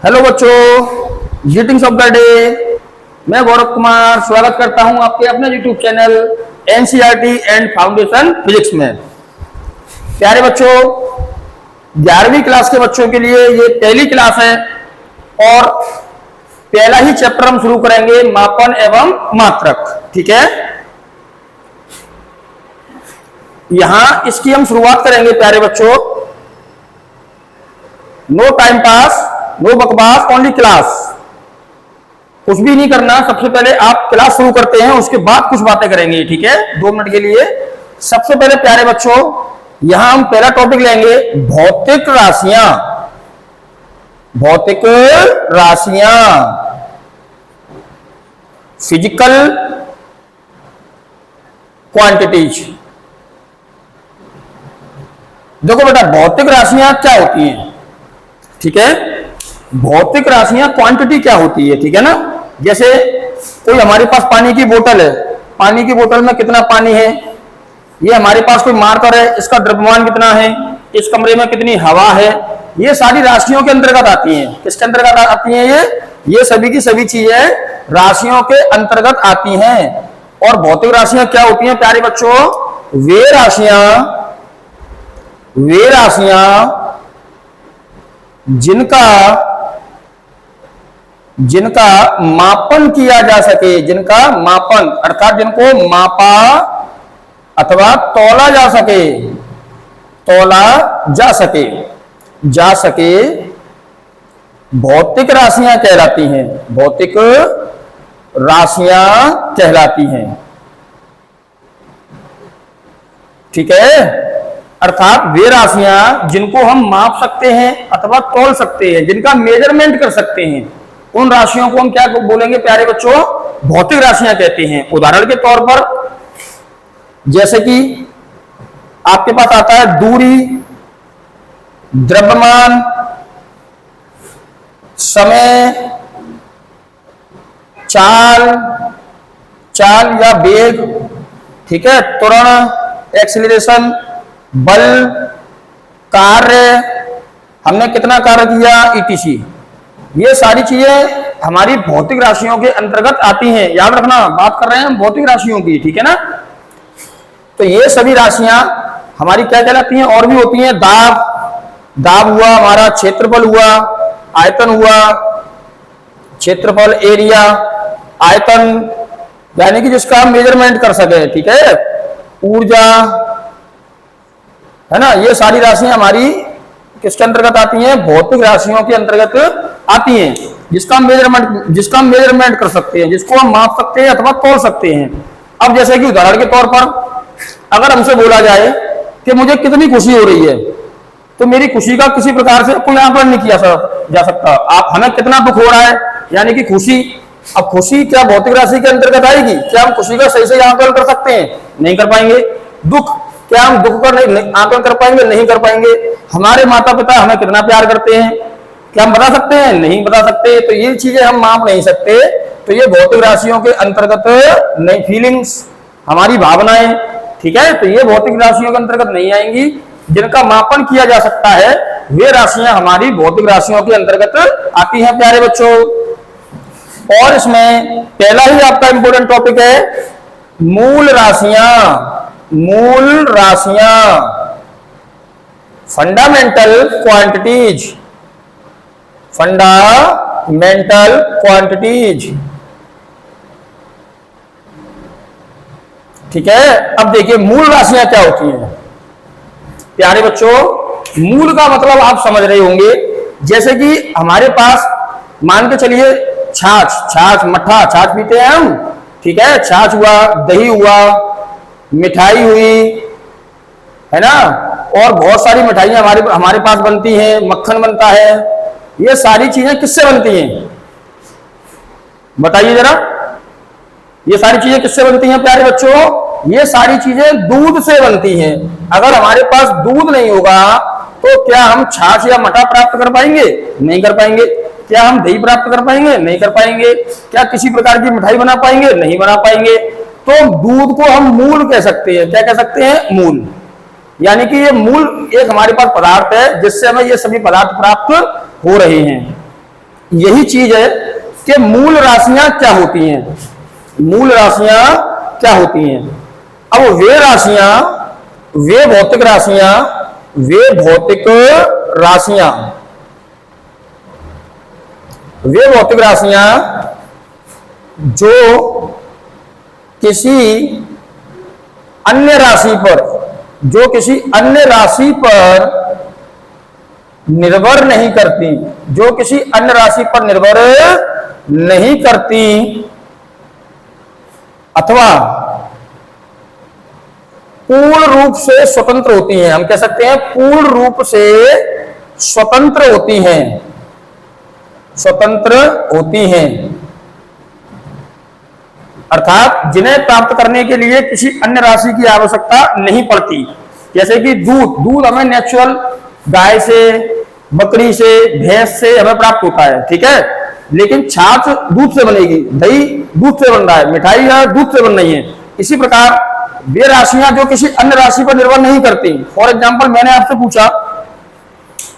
Hello बच्चों, greetings of the day. मैं गौरव कुमार स्वागत करता हूं आपके अपने YouTube channel NCERT and foundation physics में। प्यारे बच्चों, 11वीं क्लास के बच्चों के लिए ये पहली क्लास है और पहला ही चैप्टर हम शुरू करेंगे, मापन एवं मात्रक। ठीक है, यहां इसकी हम शुरुआत करेंगे। प्यारे बच्चों, नो टाइम पास, नो बकवास, ओनली क्लास। कुछ भी नहीं करना, सबसे पहले आप क्लास शुरू करते हैं, उसके बाद कुछ बातें करेंगे। ठीक है, 2 मिनट के लिए। सबसे पहले प्यारे बच्चों, यहां हम पहला टॉपिक लेंगे भौतिक राशियां। भौतिक राशियां, फिजिकल क्वांटिटीज। देखो बेटा, भौतिक राशियां क्या होती हैं? ठीक है, भौतिक राशियां क्वांटिटी क्या होती है? ठीक है ना। जैसे कोई हमारे पास पानी की बोतल है, पानी की बोतल में कितना पानी है, ये हमारे पास कोई मार्कर है, इसका द्रव्यमान कितना है, इस कमरे में कितनी हवा है, ये सारी राशियों के अंतर्गत आती हैं। किसके अंतर्गत आती हैं? ये सभी की सभी चीजें राशियों के अंतर्गत आती हैं। और भौतिक राशियां क्या होती हैं प्यारे बच्चों? वे राशियां जिनका मापन किया जा सके, जिनका मापन अर्थात जिनको मापा अथवा तौला जा सके भौतिक राशियां कहलाती हैं। भौतिक राशियां कहलाती हैं। ठीक है, अर्थात वे राशियां जिनको हम माप सकते हैं अथवा तौल सकते हैं, जिनका मेजरमेंट कर सकते हैं, उन राशियों को हम क्या बोलेंगे प्यारे बच्चों? भौतिक राशियां कहते हैं। उदाहरण के तौर पर जैसे कि आपके पास आता है दूरी, द्रव्यमान, समय, चाल या वेग। ठीक है, त्वरण, एक्सीलरेशन, बल, कार्य, हमने कितना कार्य किया, ईटीसी। ये सारी चीजें हमारी भौतिक राशियों के अंतर्गत आती हैं। याद रखना, बात कर रहे हैं हम भौतिक राशियों की। ठीक है ना। तो ये सभी राशियां हमारी क्या कहलाती हैं? और भी होती हैं। दाब हुआ हमारा, क्षेत्रफल हुआ, आयतन हुआ, क्षेत्रफल, एरिया, आयतन, यानी कि जिसका हम मेजरमेंट कर सके। ठीक है, ऊर्जा, है ना। ये सारी राशियां हमारी किसके अंतर्गत आती हैं? भौतिक राशियों के अंतर्गत आती हैं, जिसका हम मेजरमेंट कर सकते हैं, जिसको हम माप सकते हैं अथवा तौल सकते हैं। अब जैसे कि उदाहरण के तौर पर अगर हमसे बोला जाए कि मुझे कितनी खुशी हो रही है, तो मेरी खुशी का किसी प्रकार से कोई आंकलन नहीं किया जा सकता। आप हमें कितना दुख हो रहा है, यानी कि खुशी। अब खुशी क्या भौतिक राशि के अंतर्गत आएगी? क्या हम खुशी का सही आंकलन कर सकते हैं? नहीं कर पाएंगे। दुख, क्या हम दुख का आंकलन कर पाएंगे? नहीं कर पाएंगे। हमारे माता पिता हमें कितना प्यार करते हैं, क्या हम बता सकते हैं? नहीं बता सकते। तो ये चीजें हम माप नहीं सकते। तो ये भौतिक राशियों के अंतर्गत नहीं। फीलिंग्स, हमारी भावनाएं, ठीक है, तो ये भौतिक राशियों के अंतर्गत नहीं आएंगी। जिनका मापन किया जा सकता है वे राशियां हमारी भौतिक राशियों के अंतर्गत आती हैं प्यारे बच्चों। और इसमें पहला ही आपका इंपॉर्टेंट टॉपिक है मूल राशियां, फंडामेंटल क्वांटिटीज। ठीक है, अब देखिए मूल राशियां क्या होती हैं प्यारे बच्चों। मूल का मतलब आप समझ रहे होंगे। जैसे कि हमारे पास मान के चलिए छाछ, मट्ठा, छाछ पीते हैं हम। ठीक है, छाछ हुआ, दही हुआ, मिठाई हुई, है ना। और बहुत सारी मिठाइयां हमारे पास बनती हैं, मक्खन बनता है। ये सारी चीजें किससे बनती हैं? बताइए जरा, ये सारी चीजें किससे बनती हैं प्यारे बच्चों? ये सारी चीजें दूध से बनती हैं। अगर हमारे पास दूध नहीं होगा तो क्या हम छाछ या मट्ठा प्राप्त कर पाएंगे? नहीं कर पाएंगे। क्या हम दही प्राप्त कर पाएंगे? नहीं कर पाएंगे। क्या किसी प्रकार की मिठाई बना पाएंगे? नहीं बना पाएंगे। तो दूध को हम मूल कह सकते हैं। क्या कह सकते हैं? मूल। यानी कि ये मूल एक हमारे पास पदार्थ है जिससे हमें ये सभी पदार्थ प्राप्त हो रहे हैं। यही चीज है कि मूल राशियां क्या होती हैं, मूल राशियां क्या होती हैं। अब वे राशियां, वे भौतिक राशियां, वे भौतिक राशियां, वे भौतिक राशियां जो किसी अन्य राशि पर, जो किसी अन्य राशि पर निर्भर नहीं करती, जो किसी अन्य राशि पर निर्भर नहीं करती, अथवा पूर्ण रूप से स्वतंत्र होती हैं। हम कह सकते हैं पूर्ण रूप से स्वतंत्र होती हैं, स्वतंत्र होती हैं, अर्थात जिन्हें प्राप्त करने के लिए किसी अन्य राशि की आवश्यकता नहीं पड़ती। जैसे कि दूध, दूध हमें नेचुरल गाय से, बकरी से, भैंस से हमें प्राप्त होता है, ठीक है। लेकिन छाछ दूध से बनेगी, दही दूध से बन रहा है, मिठाई है दूध से बन रही है। इसी प्रकार वे राशियां जो किसी अन्य राशि पर निर्भर नहीं करती। फॉर एग्जाम्पल मैंने आपसे पूछा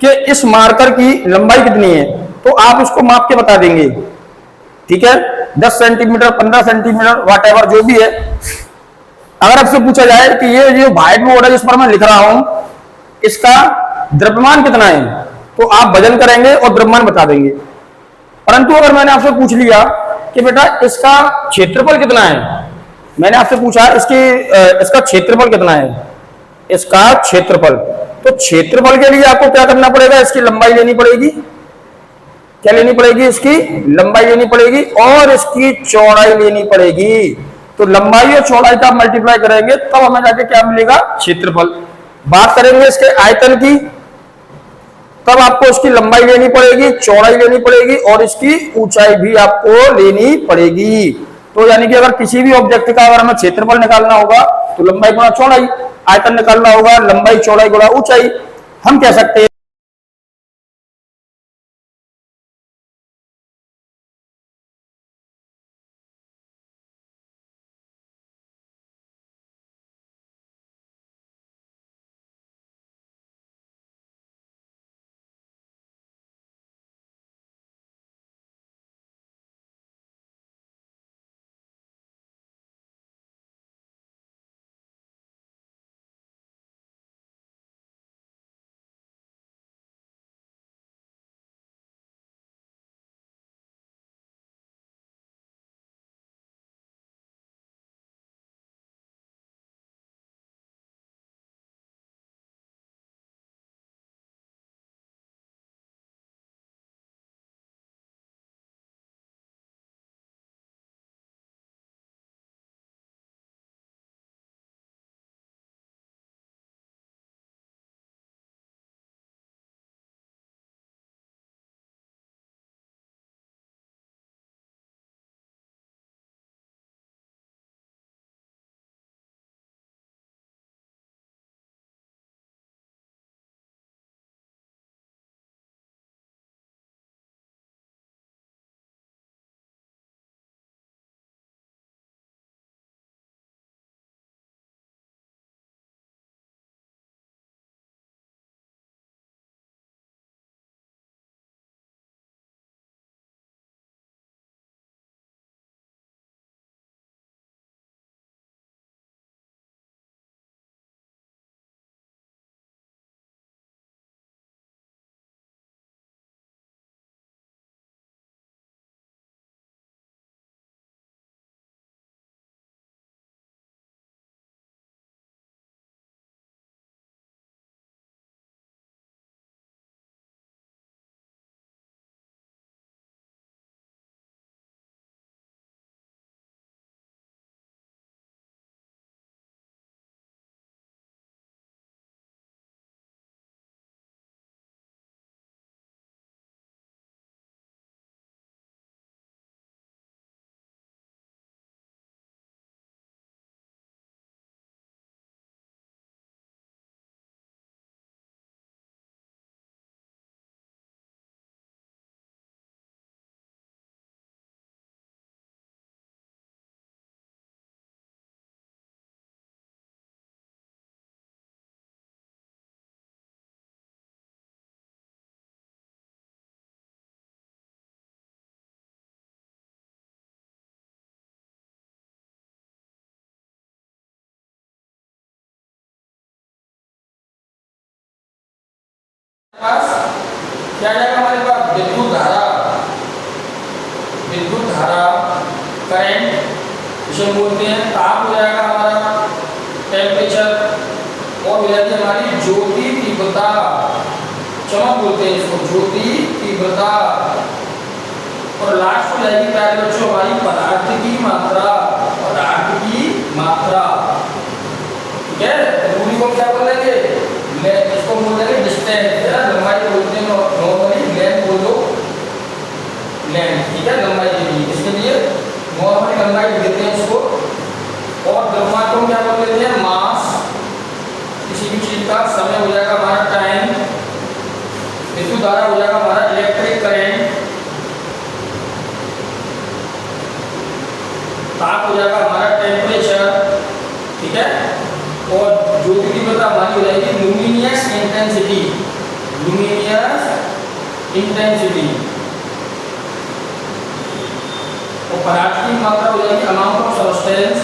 कि इस मार्कर की लंबाई कितनी है, तो आप उसको माप के बता देंगे, ठीक है। 10 सेंटीमीटर, 15 सेंटीमीटर, वाट एवर जो भी है। अगर आपसे पूछा जाए कि ये जो व्हाइट बोर्ड है जिस पर मैं लिख रहा हूं, इसका द्रव्यमान कितना है, तो आप वजन करेंगे और द्रव्यमान बता देंगे। परंतु अगर मैंने आपसे पूछ लिया कि बेटा इसका क्षेत्रफल कितना है, मैंने आपसे पूछा इसका क्षेत्रफल कितना है, इसका क्षेत्रफल, तो क्षेत्रफल के लिए आपको क्या करना पड़ेगा, इसकी लंबाई लेनी पड़ेगी। क्या लेनी पड़ेगी, इसकी लंबाई लेनी पड़ेगी और इसकी चौड़ाई लेनी पड़ेगी। तो लंबाई और चौड़ाई का मल्टीप्लाई करेंगे तब हमें जाके क्या मिलेगा, क्षेत्रफल। बात करेंगे इसके आयतन की, तब आपको इसकी लंबाई लेनी पड़ेगी, चौड़ाई लेनी पड़ेगी और इसकी ऊंचाई भी आपको लेनी पड़ेगी। तो यानी कि अगर किसी भी ऑब्जेक्ट का अगर हमें क्षेत्रफल निकालना होगा तो लंबाई गुणा चौड़ाई, आयतन निकालना होगा लंबाई चौड़ाई गुणा ऊंचाई। हम कह सकते हैं पास क्या जाएगा हमारे पास विद्युत धारा करंट जिसे बोलते हैं, ताप हो जाएगा हमारा टेम्परेचर, और हो जाएगी हमारी ज्योति तीव्रता, चमक बोलते हैं इसको, ज्योति तीव्रता, और लास्ट हो जाएगी प्यारे बच्चों हमारी पदार्थ की मात्रा, ठीक है। दूरी को क्या बोलेंगे, इसको बोलेंगे डिस्टेंस, लंबाई बोलते हैं नॉर्मली, लेंथ बोल दो, लेंथ, ठीक है, लंबाई के लिए, इसके लिए नॉर्मली लंबाई देते हैं इसको। और द्रव्यमान को क्या बोलते हैं, मास, किसी भी चीज का, समय हो जाएगा हमारा टाइम, विद्युत धारा हो जाएगा हमारा इलेक्ट्रिक करंट, ताप हो जाएगा हमारा टेम्परेचर, ठीक है, और ज्योति तीव्रता हमारी हो जाएगी लुमिनियस इंटेंसिटी, और पदार्थ की मात्रा हो जाएगी अमाउंट ऑफ सब्सटेंस,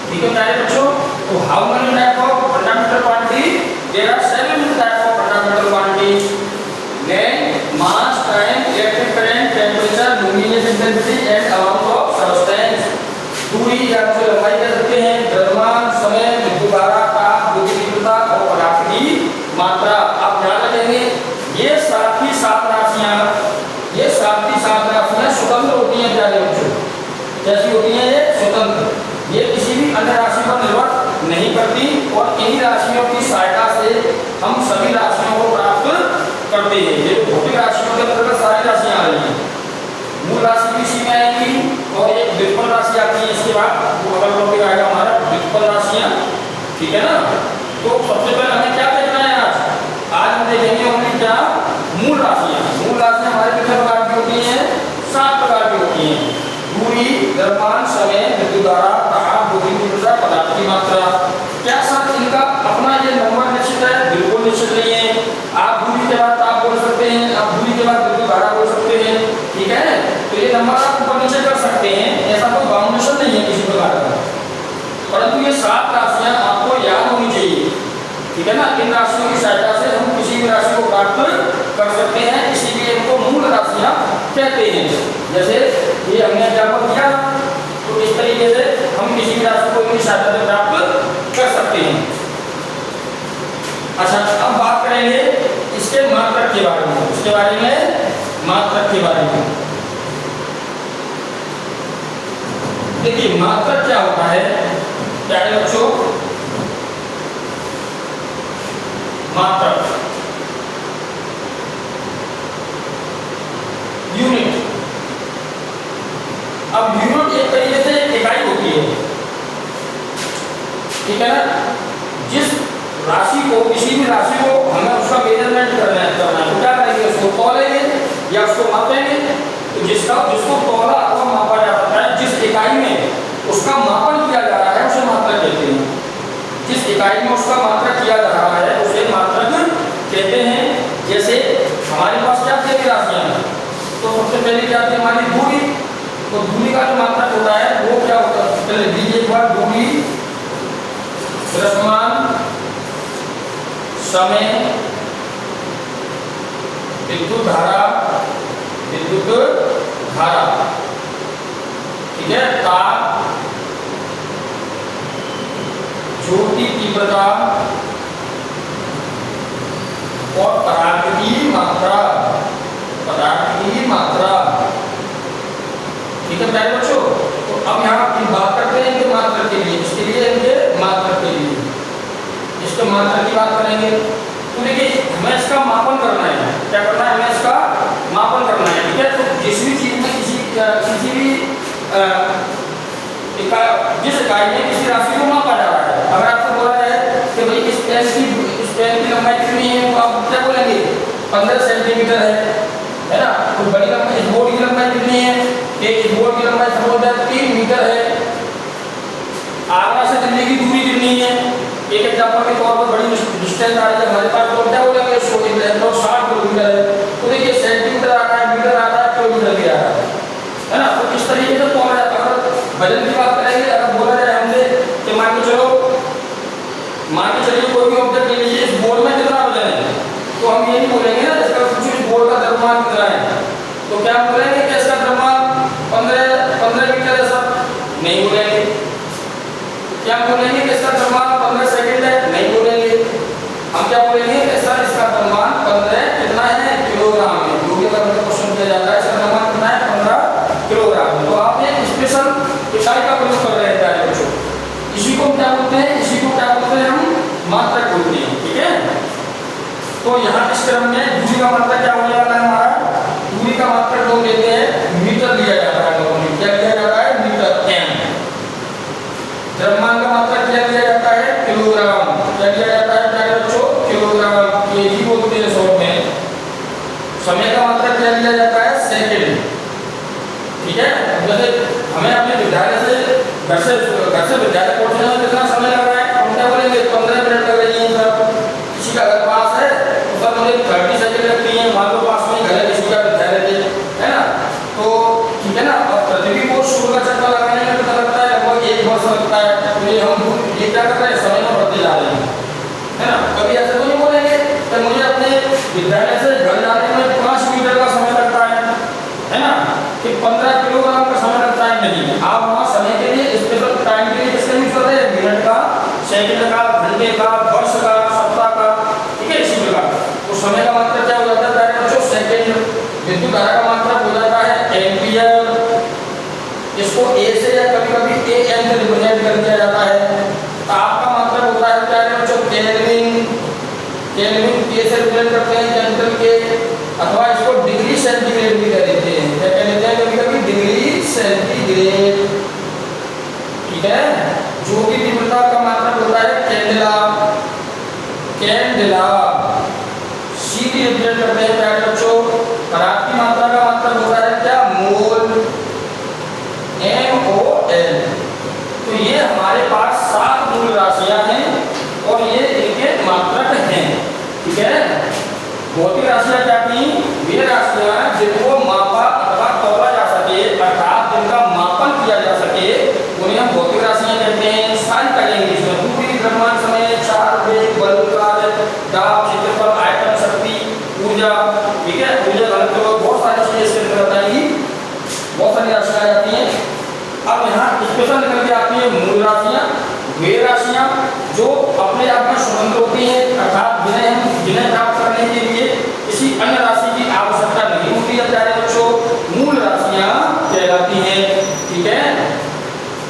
ठीक है प्यारे बच्चों। तो how many type of fundamental quantity, there are 7 type of fundamental quantity, length, mass, time, electric current, temperature, luminous intensity and amount of substance. दूरी या उसे लंबाई कह सकते हैं, द्रव्यमान, समय, विद्युत धारा, ताप, ज्योति तीव्रता और पदार्थ की मात्रा। आप ध्यान रखेंगे ये सात ही सात राशियां स्वतंत्र होती हैं प्यारे बच्चों, कैसी होती हैं ये स्वतंत्र, ये किसी भी अन्य राशि पर निर्भर नहीं करती, और इन्हीं राशियों की सहायता से हम सभी राशियों को प्राप्त करते हैं। ये भौतिक राशियों के अंतर्गत सारी राशियां आ रही हैं, मूल राशि भी इसी में आएगी, और एक व्युत्पन्न राशि आती है इसके बाद, वो अगला टॉपिक आएगा हमारा व्युत्पन्न राशियां, ठीक है ना। तो सबसे पहले हमें क्या देखना है, आज हम देखेंगे हमने क्या, मूल राशियां हमारे कितने प्रकार की होती हैं, 7 प्रकार की होती हैं, दूरी, द्रव्यमान, समय, विद्युत धारा, ताप, ज्योति तीव्रता, पदार्थ की मात्रा। क्या सर इनका अपना ये नंबर निश्चित है, बिल्कुल निश्चित नहीं है। आप दूरी के बाद ताप बोल सकते हैं, आप दूरी के बाद विद्युत धारा बोल सकते हैं, ठीक है, तो ये नंबर आप ऊपर नीचे कर सकते हैं, ऐसा कोई बाउंडेशन नहीं है किसी प्रकार का, परंतु ये 7 राशियां आपको याद होनी चाहिए, ठीक है ना। इन राशियों की सहायता से हम किसी भी राशि को प्राप्त कर सकते हैं, इसीलिए इनको मूल राशियां कहते हैं। जैसे ये हमने एग्जाम्पल दिया, तो इस तरीके से हम किसी भी राशि को इनकी सहायता से प्राप्त कर सकते हैं। अच्छा, अब बात करेंगे इसके मात्रक के बारे में, मात्रक के बारे में। देखिए मात्रक क्या होता है प्यारे बच्चों, मात्रक यूनिट। अब यूनिट एक तरीके से इकाई होती है, ठीक है ना। जिस राशि को, किसी भी राशि को हमें उसका मेजरमेंट करना है, तो क्या करेंगे, उसको तौलेंगे या उसको मापेंगे। तो जिसको तौला अथवा मापा जा सकता है, जिस इकाई में उसका मापन किया जा रहा है उसे मात्रक कहते हैं। जिस इकाई में उसका मात्रक किया जा रहा है उसे मात्रक कहते हैं। जैसे हमारे पास क्या क्या राशियां हैं, तो सबसे पहले क्या थी हमारी दूरी, तो दूरी का जो मात्रक होता है वो क्या होता है, पहले दीजिए एक बार, दूरी, द्रव्यमान, समय, विद्युत धारा, ठीक है, ताप, ज्योति तीव्रता और पदार्थ की मात्रा, ठीक है प्यारे बच्चों। तो अब यहाँ की बात करते हैं इनके मात्रक के लिए, इसके लिए इनके मात्रक के लिए, इसके मात्रक की बात करेंगे। तो देखिए हमें इसका मापन करना है, क्या करना है, हमें इसका मापन करना है, ठीक है। तो जिस भी चीज में किसी भी जिस इकाई में किसी राशि को मापा जा रहा है, अगर आपको बोला जाए कि भाई इस पेन की लंबाई कितनी है, तो आप क्या बोलेंगे, 15 सेंटीमीटर है ना। तो बड़ी लंबाई, इस बोर्ड की लंबाई कितनी है, इस बोर्ड की लंबाई सपोज 3 मीटर है। आगरा से दिल्ली की दूरी कितनी है, एक एग्जांपल के तौर पर बड़ी डिस्टेंस आ रही है हमारे पास, तो क्या बोलेंगे, 60 किलोमीटर है। तो देखिए सेंटीमीटर आ रहा है, मीटर आ रहा है, किलोमीटर भी आ रहा है ना। तो इस तरीके से तोला जाता है। वजन की बात करेंगे क्या बोलेंगे कि इसका द्रव्यमान 15 सेकंड है? नहीं बोलेंगे। हम क्या बोलेंगे कि सर इसका द्रव्यमान 15 कितना है? किलोग्राम है। जो भी अगर क्वेश्चन किया जाता है इसका द्रव्यमान कितना है? 15 किलोग्राम। तो आप एक स्पेशल इकाई का प्रयोग कर रहे हैं प्यारे बच्चों। इसी को क्या बोलते हैं? इसी को क्या बोलते हैं? हम मात्रक बोलते हैं। ठीक है, तो यहाँ इस क्रम में दूरी का मात्रक क्या होने वाला है हमारा? दूरी का मात्रक लोग लेते हैं मीटर लिया जाता है। लोगों ने क्या लिया जाता है? Metre, m। द्रव्यमान का मात्रक क्या लिया जाता है? किलोग्राम। क्या लिया जाता है प्यारे बच्चों? किलोग्राम, केजी बोलते हैं शॉर्ट में। समय का मात्रक क्या लिया जाता है? सेकंड। ठीक है, जैसे हमें अपने विद्यालय से घर से विद्यालय पहुंचने में कितना समय लग रहा है? हम क्या बोलेंगे? 15 मिनट लग रही है सर। किसी का घर पास है तो सर मुझे 30 सेकंड लगती है। मान लो पास में घर है किसी का विद्यालय है ना, तो ठीक है ना। और पृथ्वी को सूर्य का चक्कर लगाने में कितना लगता है? लगभग 1 वर्ष लगता है। तो ये हम ये क्या कर रहे हैं? समय में बढ़ते जा रहे हैं, है ना। कभी ऐसा तो नहीं बोलेंगे कि मुझे अपने विद्यालय से घर जाने में 5 मीटर का समय लगता है ना, कि 15 किलोग्राम का समय लगता है। नहीं, आप वहाँ समय के लिए स्पेशल टाइम के लिए किसका यूज कर रहे हैं? मिनट का, सेकंड का, घंटे का, वर्ष का, सप्ताह का। ठीक है, इसी प्रकार तो समय का मात्रक क्या हो जाता है बच्चों? सेकंड। विद्युत धारा का मात्रक हो जाता है एम्पियर। इसको ए से या कभी-कभी एएम से रिप्रेजेंट कर दिया जाता है। ताप का मात्रक होता है क्या है बच्चों? केल्विन। केल्विन के से रिप्रेजेंट करते हैं, केल्विन के, अथवा इसको डिग्री सेंटीग्रेड भी कह देते हैं। क्या कह देते हैं? कभी-कभी डिग्री सेंटीग्रेड। ठीक है, जो कि तीव्रता का मात्रक होता है कैंडेला। कैंडेला सीधी रिप्रेजेंट करते हैं प्यारे बच्चों। पदार्थ की मात्रा का मात्रक होता है क्या? मोल, MOL। तो ये हमारे पास 7 मूल राशियां हैं और ये इनके मात्रक हैं। ठीक है, भौतिक राशियां क्या थी? वे राशियां जिनको मापा अथवा तौला जा सके, अर्थात जिनका मापन किया जा सके, उन्हें हम भौतिक राशियां कहते हैं। सारी करेंगे इसमें दूरी, द्रव्यमान, समय, चार, वेग, बल, कार्य, दाब, क्षेत्रफल, आयतन, शक्ति, ऊर्जा। ठीक है, ऊर्जा घनत्व, बहुत सारी चीजें इसके अंदर बताएंगी। बहुत सारी राशियां आ जाती हैं। अब यहाँ स्पेशल निकल के आती है मूल राशियां। वे राशियां जो अपने आप में स्वतंत्र होती हैं, अर्थात जिन्हें प्राप्त करने के लिए किसी अन्य राशि की आवश्यकता नहीं होती है प्यारे बच्चों, मूल राशियां कहलाती हैं। ठीक है,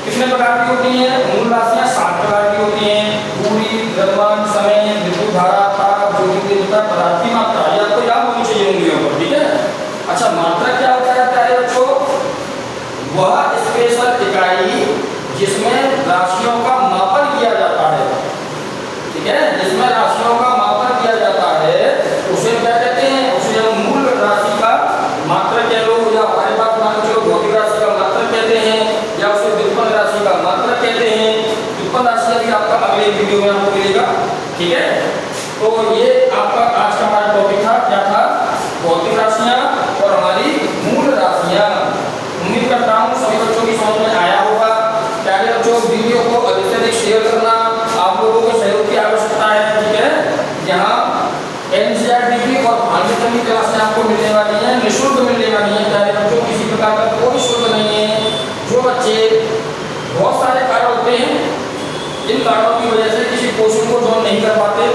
कितने प्रकार की होती हैं मूल राशियां? 7 प्रकार की होती हैं। दूरी, द्रव्यमान, समय, विद्युत धारा, ताप, ज्योति तीव्रता, पदार्थ की मात्रा। ये आपको याद होनी चाहिए उंगलियों पर। ठीक है, अच्छा मात्रक क्या होता है प्यारे बच्चों? वह स्पेशल इकाई जिसमें राशियों का मापन किया जाता है। ठीक है, जिसमें राशियों का मापन किया जाता है उसे क्या कहते हैं? उसे हम मूल राशि का मात्रक कह लो, या हमारे पास मान लो भौतिक राशि का मात्रक कहते हैं, या उसे व्युत्पन्न राशि का मात्रक कहते हैं। व्युत्पन्न राशि अभी आपका अगले वीडियो में आपको मिलेगा। ठीक है, तो ये आपका आज का हमारा टॉपिक था। क्या था? भौतिक राशियां और हमारी मूल राशियां। उम्मीद करता हूँ सभी बच्चों की समझ में आया होगा। प्यारे बच्चों, वीडियो को अधिक से अधिक शेयर करना, आप लोगों को सहयोग की आवश्यकता है। ठीक है, यहाँ NCERT की और भांडुप की क्लासें आपको मिलने वाली हैं, निःशुल्क मिलने वाली हैं प्यारे बच्चों। किसी प्रकार का कोई शुल्क नहीं है। जो बच्चे, बहुत सारे कारण होते हैं, इन कारणों की वजह से किसी कोर्स को ज्वाइन नहीं कर पाते।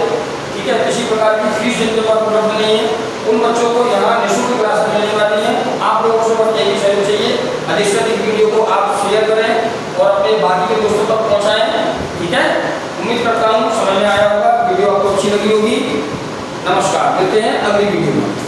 ठीक है, किसी प्रकार की फीस जिनके पास उपलब्ध नहीं है, उन बच्चों को यहाँ निःशुल्क क्लास मिलने वाली है। आप लोगों से बस यही सहयोग चाहिए, अधिक से अधिक वीडियो को आप शेयर करें और अपने बाकी के दोस्तों तक पहुँचाएं। ठीक है, उम्मीद करता हूँ समझ में आया होगा, वीडियो आपको अच्छी लगी होगी। नमस्कार, मिलते हैं अगली वीडियो में।